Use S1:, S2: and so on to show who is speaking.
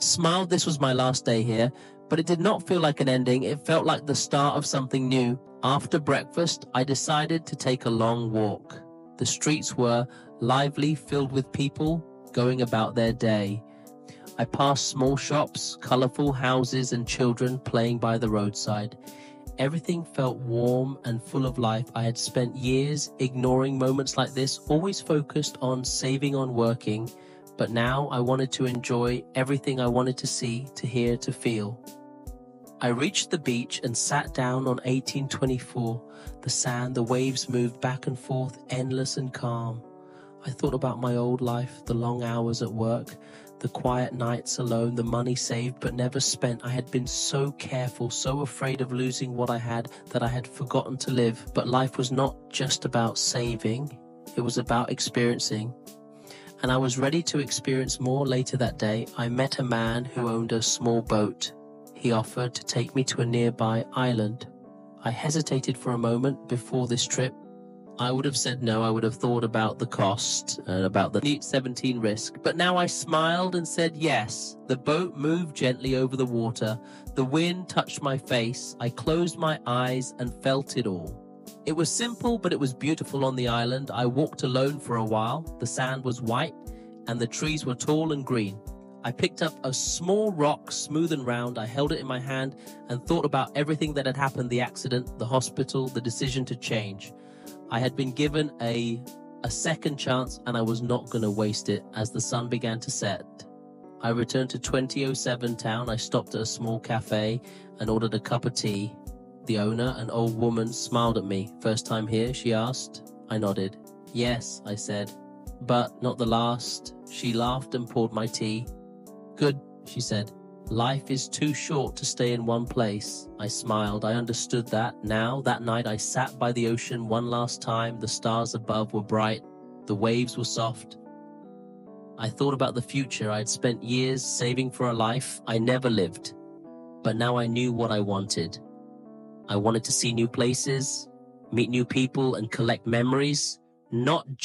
S1: smiled this was my last day here, but it did not feel like an ending. It felt like the start of something new. After breakfast, I decided to take a long walk. The streets were lively, filled with people going about their day. I passed small shops, colorful houses, and children playing by the roadside. Everything felt warm and full of life. I had spent years ignoring moments like this, always focused on saving, on working, but now I wanted to enjoy everything I wanted to see, to hear, to feel. I reached the beach and sat down on 1824. The sand, the waves moved back and forth, endless and calm. I thought about my old life, the long hours at work, the quiet nights alone, the money saved but never spent. I had been so careful, so afraid of losing what I had, that I had forgotten to live. But life was not just about saving, it was about experiencing. And I was ready to experience more. Later that day, I met a man who owned a small boat. He offered to take me to a nearby island. I hesitated for a moment before this trip. I would have said no. I would have thought about the cost and about the Neat 17 risk. But now I smiled and said yes. The boat moved gently over the water. The wind touched my face. I closed my eyes and felt it all. It was simple, but it was beautiful on the island. I walked alone for a while. The sand was white and the trees were tall and green. I picked up a small rock, smooth and round. I held it in my hand and thought about everything that had happened, the accident, the hospital, the decision to change. I had been given a second chance, and I was not going to waste it. As the sun began to set, I returned to 2007 town. I stopped at a small cafe and ordered a cup of tea. The owner, an old woman, smiled at me. "First time here?" she asked. I nodded. "Yes," I said, "but not the last." She laughed and poured my tea. "Good," she said. "Life is too short to stay in one place." I smiled. I understood that. Now, that night, I sat by the ocean one last time. The stars above were bright. The waves were soft. I thought about the future. I had spent years saving for a life I never lived. But now I knew what I wanted. I wanted to see new places, meet new people, and collect memories, not